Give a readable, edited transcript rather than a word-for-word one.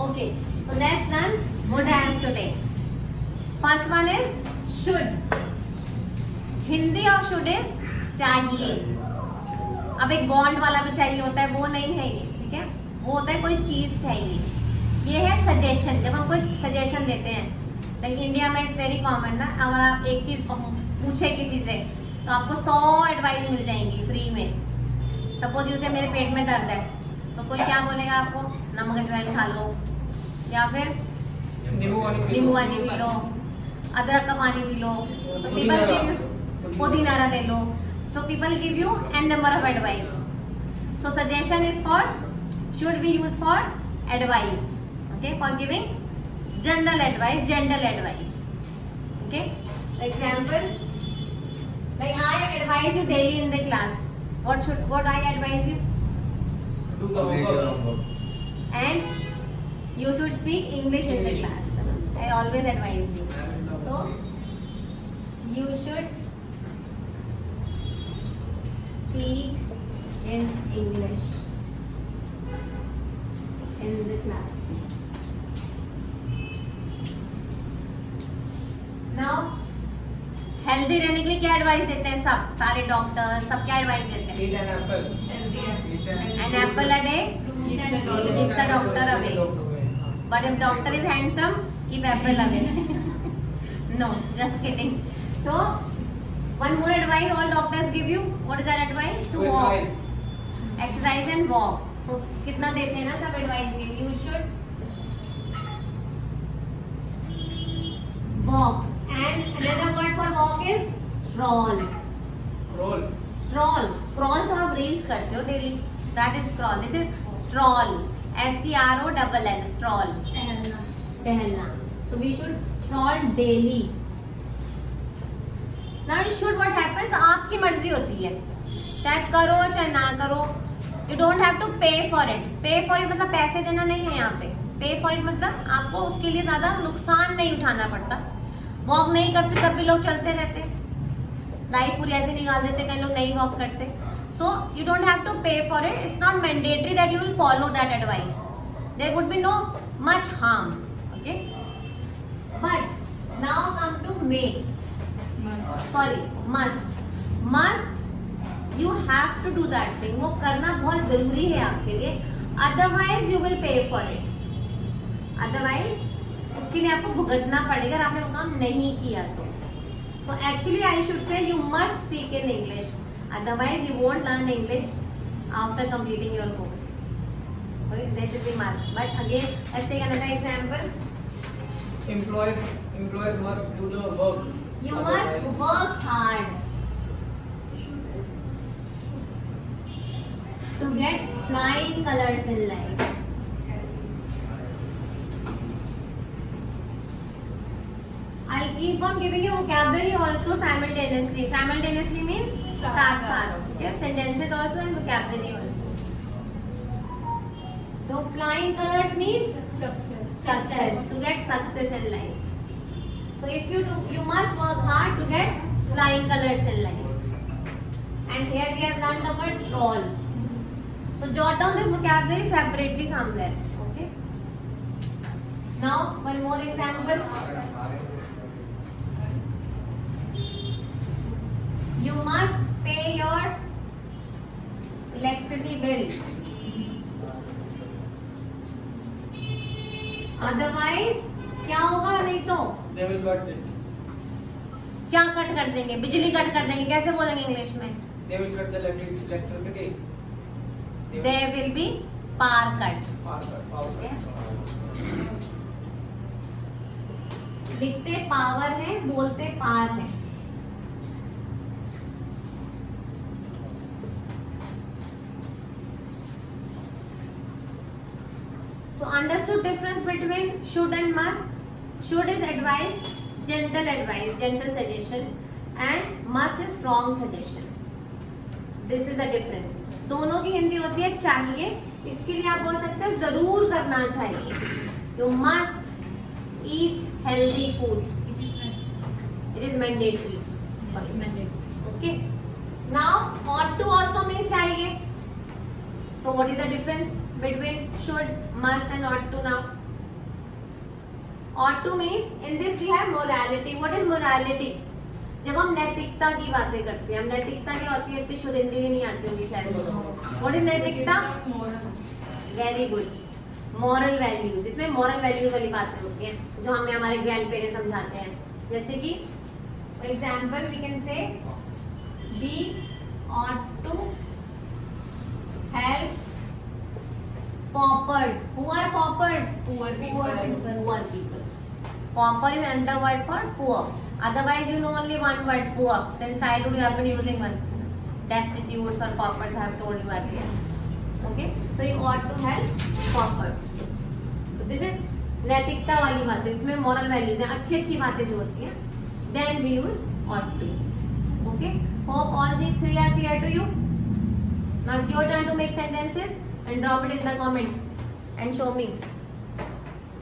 Okay, so let's learn would has today. First one is should. Hindi of should is चाहिए. अब एक bond वाला भी चाहिए होता है, वो नहीं है ये, ठीक है. वो होता है कोई चीज चाहिए. ये है सजेशन. जब हम कोई सजेशन देते हैं, लाइक इंडिया में इट्स वेरी कॉमन ना, अगर आप एक चीज पूछे किसी से तो आपको 100 एडवाइस मिल जाएंगी फ्री में. सपोज यूसे मेरे पेट में दर्द है तो कोई क्या बोलेगा आपको, नमक अजवाइन खा लो, या फिर नींबू पानी पी लो, अदरक का पानी पी लो, पीपल गिव यू पुदीना ले लो. So people give you an number of advice. So suggestion is for, should be use for advice. Okay, for giving general advice, general advice. Okay, example like I advise you daily in the class. What I advise you? Do the homework. And you should speak English in the class. I always advise you. So you should speak in English in the class. Now healthy रहने के लिए क्या advice देते हैं सब, सारे doctor सब क्या एडवाइस देते हैं? Eat an apple. An apple a day keeps a doctor away. But if doctor is handsome, keep apple away. No, just kidding. So, one more advice all doctors give you. What is that advice? To walk. Exercise and walk. So, कितना देते हैं ना सब advice? You should walk. And another word for walk is stroll. Scroll. Stroll. Scroll तो आप reels करते हो daily. That is scroll. This is stroll. STROLL. Stroll. टहलना. So we should stroll daily. Now should what happens? आपकी मर्जी होती है. चाहे करो चाहे ना करो. You don't have to pay for it. Pay for it मतलब पैसे देना नहीं है यहाँ पे. Pay for it मतलब आपको उसके लिए ज़्यादा नुकसान नहीं उठाना पड़ता. वॉक नहीं करते तब भी लोग चलते रहते. लाइफ पूरी ऐसे निकाल देते, कई लोग नहीं वॉक करते. So you don't have to pay for it. It's not mandatory that you will follow that advice. There would be no much harm. Okay, but now come to me. Sorry, must you have to do that thing. वो करना बहुत जरूरी है आपके लिए. Otherwise you will pay for it. Otherwise उसके लिए आपको भुगतना पड़ेगा अगर आपने वो काम नहीं किया तो. So actually I should say you must speak in English. Otherwise you won't learn English after completing your course. Okay, there should be must. But again, let's take another example. Employees must do the work. You must work hard to get flying colors in life. I'll keep on giving you vocabulary also simultaneously. Simultaneously means साथ साथ. Okay, sentences also and vocabulary also. So flying colors means success. To get success in life. So if you must work hard to get flying colors in life. And here we have learned the word stroll. So jot down this vocabulary separately somewhere. Okay. Now one more example. You must pay your electricity bill. Otherwise, क्या होगा? नहीं तो They will cut it. क्या cut कर देंगे? बिजली cut कर देंगे. कैसे बोलेंगे इंग्लिश में? They will cut the electricity. There will be power cuts. Power cut. लिखते पावर है, बोलते पार है. So understood difference between should and must. Should is advice, gentle suggestion, and must is strong suggestion. This is the difference. दोनों की हिंदी होती है चाहिए. इसके लिए आप बोल सकते हो जरूर करना चाहिए. You must eat healthy food. It is mandatory. Okay. Now ought to also means चाहिए. So what is the difference between should, must and ought to now? ought to means in this we have morality. What is morality? जब हम नैतिकता की बातें करते हैं, हम नैतिकता क्या होती है, इतनी शुद्ध हिंदी भी नहीं आती होगी शायद. What is नैतिकता? Very good. मॉरल वैल्यूज, इसमें मॉरल वैल्यूज वाली बातें होती हैं जो हमें हमारे ग्रैंड पेरेंट्स समझाते हैं. जैसे कि for example we can say we ought to help paupers. Who are paupers? Poor people. Poor people. Pauper is another word for poor. Otherwise you know only one word, poor. Since childhood you have been using one. Destitutes or paupers I have told you earlier. Okay, so you ought to help paupers. So this is नैतिकता वाली बातें, इसमें moral values हैं, अच्छी अच्छी बातें जो होती हैं. Then we use ought to. Okay, hope all these three are clear to you. Now it's your turn to make sentences and drop it in the comment and show me.